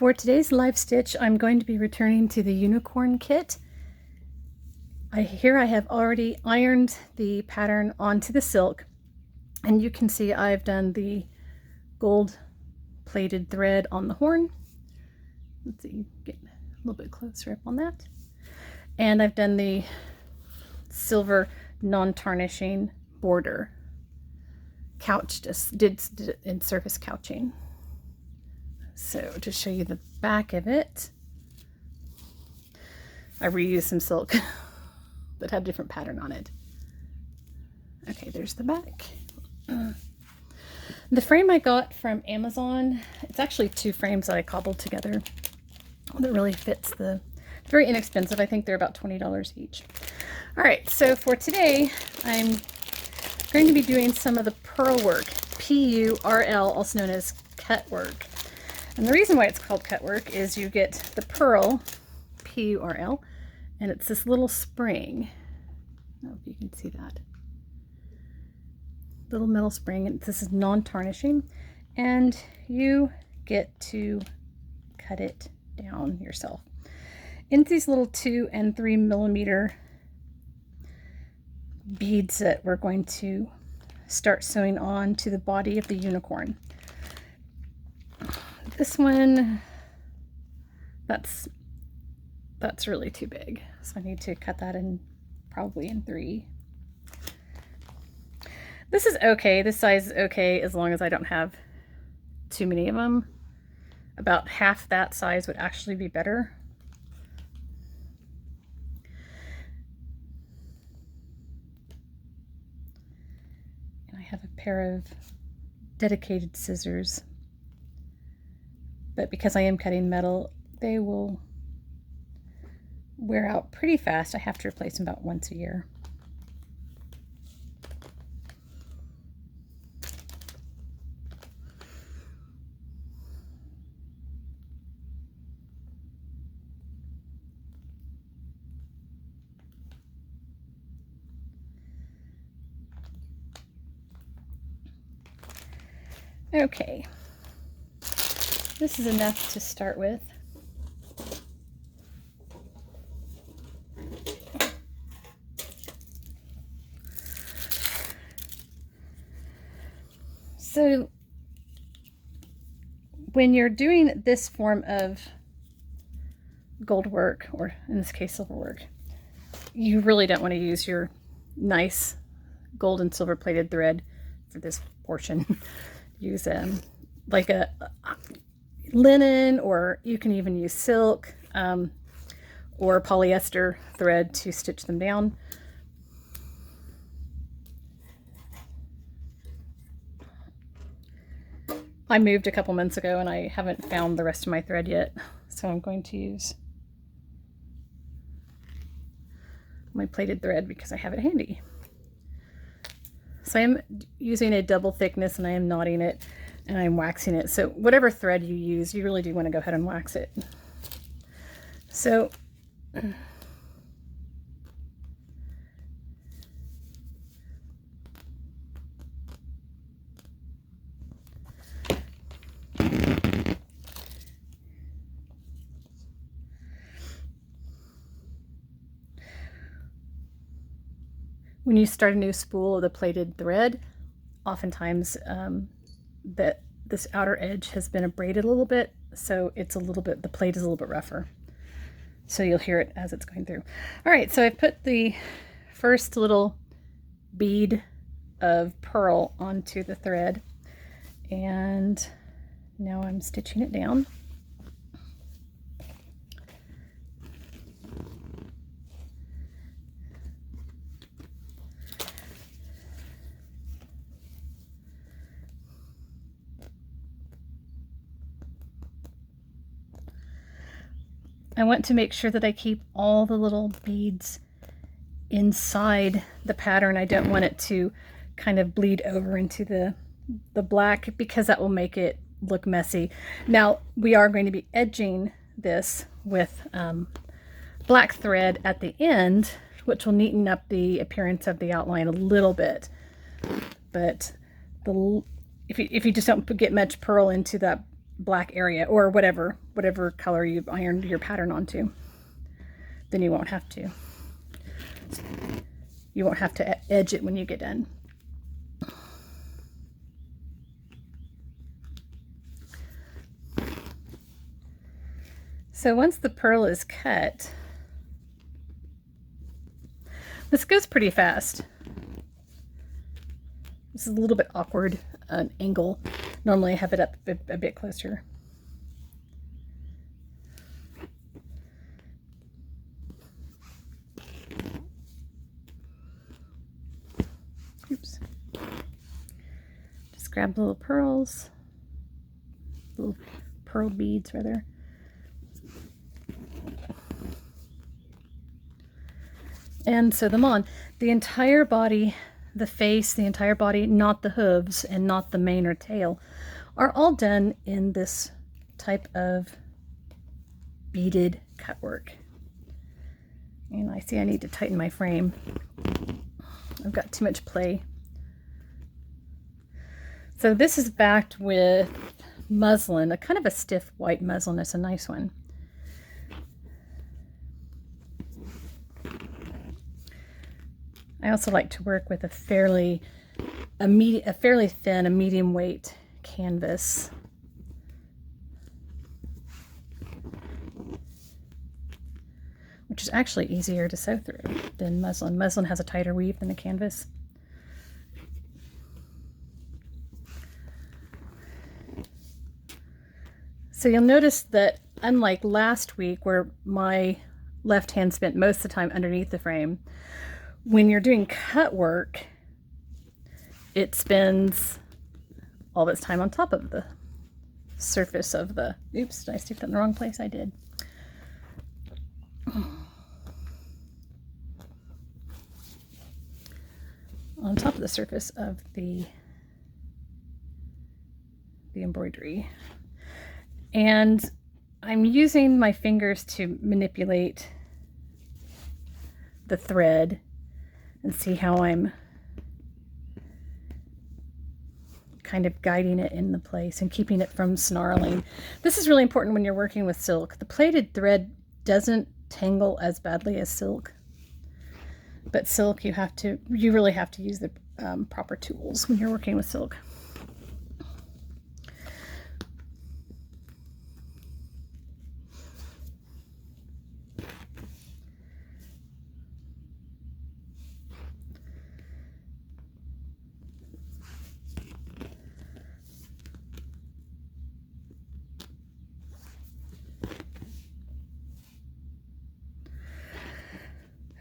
For today's live stitch, I'm going to be returning to the unicorn kit. Here I have already ironed the pattern onto the silk, and you can see I've done the gold plated thread on the horn. Let's see, get a little bit closer up on that. And I've done the silver non-tarnishing border. Did in surface couching. So to show you the back of it, I reused some silk that had a different pattern on it. Okay, there's the back. The frame I got from Amazon, it's actually two frames that I cobbled together that really fits the, it's very inexpensive. I think they're about $20 each. All right, so for today, I'm going to be doing some of the purl work, P-U-R-L, also known as cut work. And the reason why it's called cut work is you get the purl, P-U-R-L, and it's this little spring. I don't know if you can see that. Little metal spring, and this is non-tarnishing, and you get to cut it down yourself into these little 2 and 3 millimeter beads that we're going to start sewing on to the body of the unicorn. This one, that's really too big, so I need to cut that in probably in 3. This is okay. This size is okay as long as I don't have too many of them. About half that size would actually be better. And I have a pair of dedicated scissors, but because I am cutting metal, they will wear out pretty fast. I have to replace them about once a year. Okay, this is enough to start with. So when you're doing this form of gold work, or in this case silver work, you really don't want to use your nice gold and silver plated thread for this portion. Use like a linen, or you can even use silk or polyester thread to stitch them down. I moved a couple months ago and I haven't found the rest of my thread yet, so I'm going to use my plated thread because I have it handy. So I am using a double thickness, and I am knotting it and I'm waxing it. So whatever thread you use, you really do want to go ahead and wax it. So when you start a new spool of the plated thread, oftentimes this outer edge has been abraded a little bit, so it's a little bit, the plate is a little bit rougher. So you'll hear it as it's going through. All right, so I put the first little bead of purl onto the thread, and now I'm stitching it down. I want to make sure that I keep all the little beads inside the pattern. I don't want it to kind of bleed over into the black, because that will make it look messy. Now we are going to be edging this with black thread at the end, which will neaten up the appearance of the outline a little bit. But if you just don't get much purl into that black area, or whatever color you ironed your pattern onto. Then you won't have to. You won't have to edge it when you get done. So once the purl is cut, this goes pretty fast. This is a little bit awkward angle. Normally I have it up a bit closer. Oops. Just grab the little pearls, little pearl beads rather. And sew them on. The entire body, the face, the entire body, not the hooves and not the mane or tail, are all done in this type of beaded cut work. And I see I need to tighten my frame. I've got too much play. So this is backed with muslin, a kind of a stiff white muslin. It's a nice one. I also like to work with a fairly thin, a medium weight canvas. Which is actually easier to sew through than muslin. Muslin has a tighter weave than a canvas. So you'll notice that unlike last week where my left hand spent most of the time underneath the frame, when you're doing cut work, it spends all of its time on top of the surface of the, oops, did I stick that in the wrong place? I did. On top of the surface of the embroidery. And I'm using my fingers to manipulate the thread and see how I'm kind of guiding it in the place and keeping it from snarling. This is really important when you're working with silk. The plaited thread doesn't tangle as badly as silk, but silk you really have to use the proper tools when you're working with silk.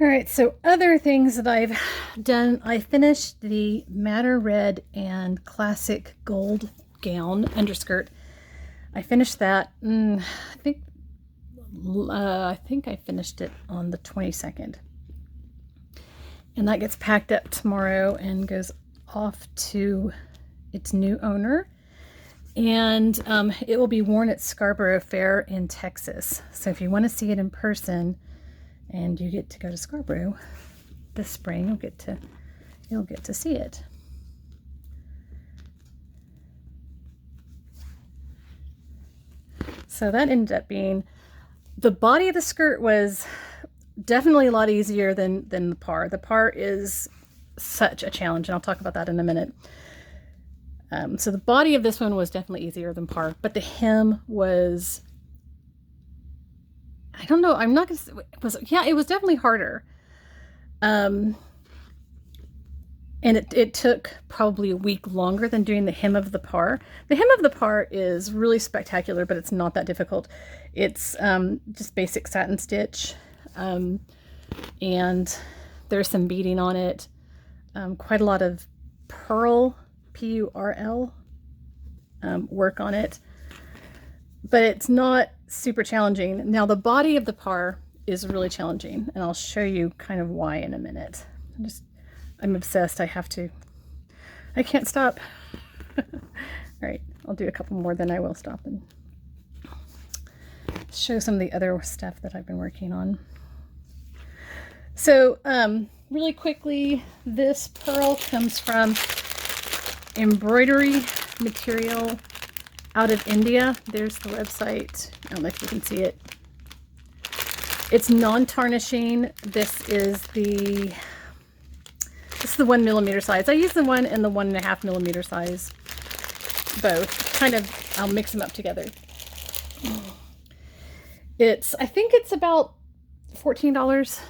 All right, so other things that I've done, I finished the Madder Red and Classic Gold gown underskirt. I finished that, I think I finished it on the 22nd. And that gets packed up tomorrow and goes off to its new owner. And it will be worn at Scarborough Fair in Texas. So if you want to see it in person, and you get to go to Scarborough this spring, you'll get to see it. So that ended up being, the body of the skirt was definitely a lot easier than the par. The par is such a challenge, and I'll talk about that in a minute. So the body of this one was definitely easier than par, but the hem was, I don't know, I'm not gonna say, it was definitely harder. And it took probably a week longer than doing the hem of the par. The hem of the par is really spectacular, but it's not that difficult. It's just basic satin stitch, and there's some beading on it, quite a lot of purl, P-U-R-L, work on it, but it's not super challenging. Now the body of the par is really challenging, and I'll show you kind of why in a minute. I'm obsessed. I can't stop. All right, I'll do a couple more, then I will stop and show some of the other stuff that I've been working on. So really quickly, this purl comes from embroidery material out of India. There's the website. I don't know if you can see it. It's non-tarnishing. This is the 1 millimeter size. I use the 1 and the 1.5 millimeter size, both. Kind of, I'll mix them up together. I think it's about $14.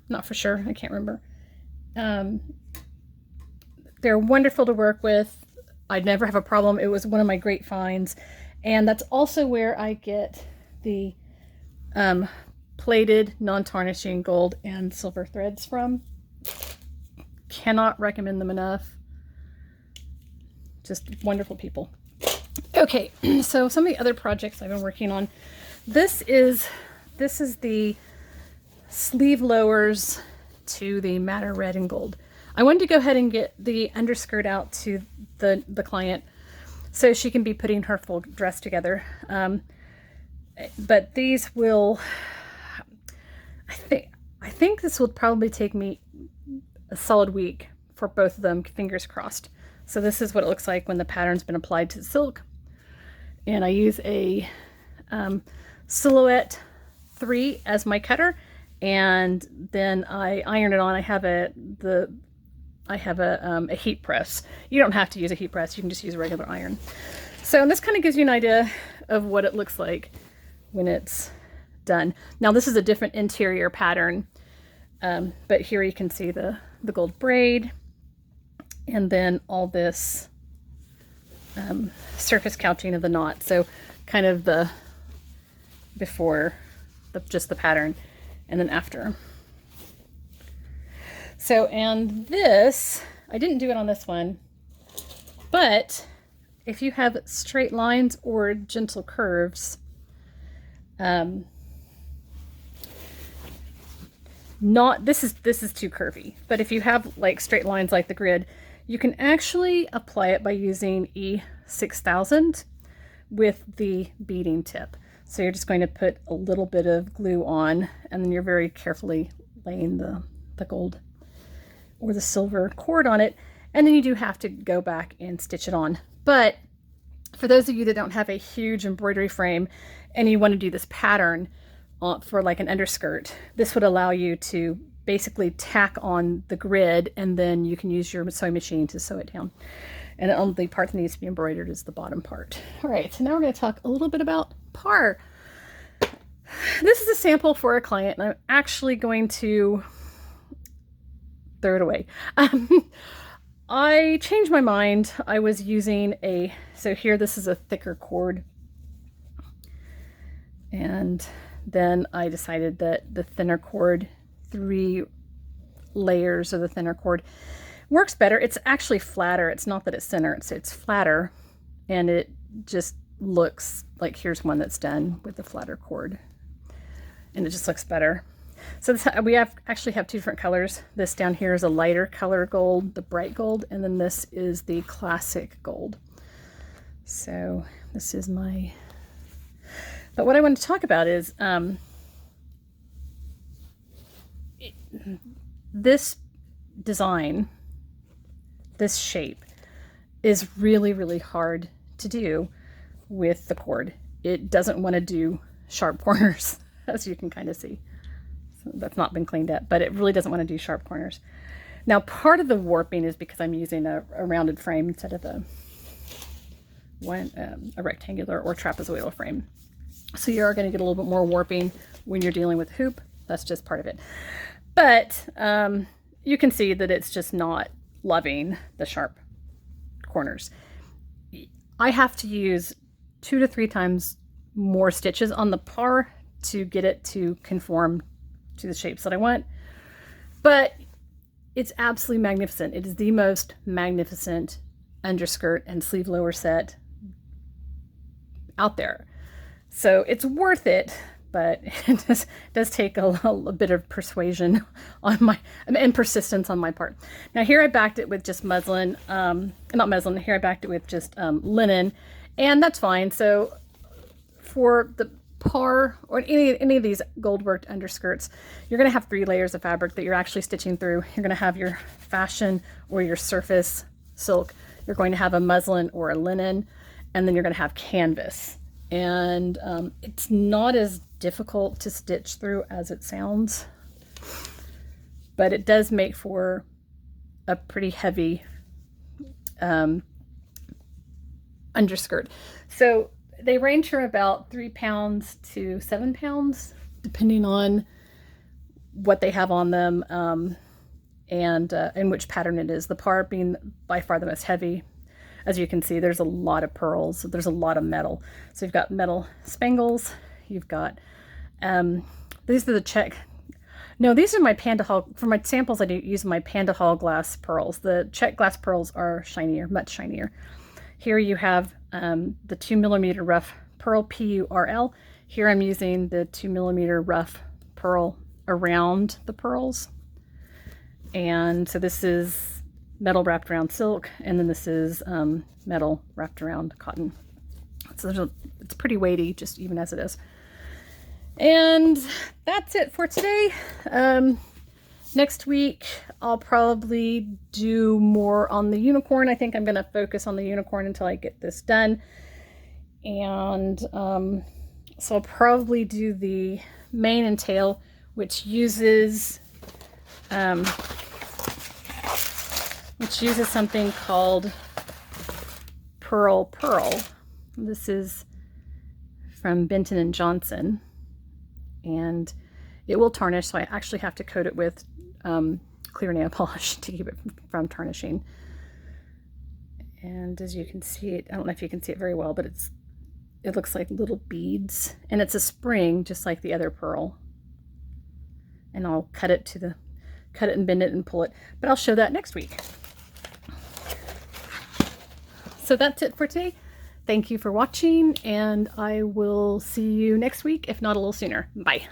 Not for sure. I can't remember. They're wonderful to work with. I'd never have a problem. It was one of my great finds. And that's also where I get the plated, non-tarnishing gold and silver threads from. Cannot recommend them enough. Just wonderful people. Okay, so some of the other projects I've been working on. This is the sleeve lowers to the Matter Red and Gold. I wanted to go ahead and get the underskirt out to the client so she can be putting her full dress together. But these will, I think this will probably take me a solid week for both of them, fingers crossed. So this is what it looks like when the pattern's been applied to the silk. And I use a Silhouette 3 as my cutter, and then I iron it on. I have a heat press. You don't have to use a heat press. You can just use a regular iron. So this kind of gives you an idea of what it looks like when it's done. Now this is a different interior pattern, but here you can see the gold braid, and then all this surface couching of the knot. So kind of the before, just the pattern, and then after. So, and this, I didn't do it on this one, but if you have straight lines or gentle curves, this is too curvy, but if you have like straight lines like the grid, you can actually apply it by using E6000 with the beading tip. So you're just going to put a little bit of glue on, and then you're very carefully laying the gold or the silver cord on it, and then you do have to go back and stitch it on. But for those of you that don't have a huge embroidery frame and you want to do this pattern for like an underskirt, this would allow you to basically tack on the grid, and then you can use your sewing machine to sew it down. And the only part that needs to be embroidered is the bottom part. All right, so now we're going to talk a little bit about PAR. This is a sample for a client, and I'm actually going to throw it away. I changed my mind. I was using so here this is a thicker cord, and then I decided that the thinner cord, 3 layers of the thinner cord, works better. It's actually flatter. It's not that it's thinner, it's flatter, and it just looks like, here's one that's done with the flatter cord, and it just looks better. So we actually have 2 different colors. This down here is a lighter color gold, the bright gold, and then this is the classic gold. So this is my, but what I want to talk about is this design, this shape is really, really hard to do with the cord. It doesn't want to do sharp corners, as you can kind of see. So that's not been cleaned up, but it really doesn't want to do sharp corners. Now, part of the warping is because I'm using a rounded frame instead of a rectangular or trapezoidal frame. So you are going to get a little bit more warping when you're dealing with hoop. That's just part of it. But you can see that it's just not loving the sharp corners. I have to use 2 to 3 times more stitches on the PAR to get it to conform to the shapes that I want. But it's absolutely magnificent. It is the most magnificent underskirt and sleeve lower set out there. So it's worth it, but it does take a bit of persuasion on and persistence on my part. Now here I backed it with just muslin, not muslin, here I backed it with just linen, and that's fine. So for the PAR or any of these gold worked underskirts, you're going to have 3 layers of fabric that you're actually stitching through. You're going to have your fashion or your surface silk. You're going to have a muslin or a linen, and then you're going to have canvas. And it's not as difficult to stitch through as it sounds, but it does make for a pretty heavy underskirt. So they range from about 3 pounds to 7 pounds, depending on what they have on them and which pattern it is. The par being by far the most heavy. As you can see, there's a lot of pearls. There's a lot of metal. So you've got metal spangles. You've got, these are the check. No, these are my Panda Hall. For my samples, I do use my Panda Hall glass pearls. The check glass pearls are shinier, much shinier. Here you have the 2mm rough purl, P-U-R-L. Here I'm using the 2mm rough purl around the pearls. And so this is metal wrapped around silk, and then this is metal wrapped around cotton. So it's pretty weighty, just even as it is. And that's it for today. Next week, I'll probably do more on the unicorn. I think I'm going to focus on the unicorn until I get this done. And so I'll probably do the mane and tail, which uses something called purl. This is from Benton and Johnson, and it will tarnish, so I actually have to coat it with clear nail polish to keep it from tarnishing. And as you can see it, I don't know if you can see it very well, but it looks like little beads, and it's a spring just like the other purl. And I'll cut it and bend it and pull it, but I'll show that next week. So that's it for today. Thank you for watching, and I will see you next week, if not a little sooner. Bye.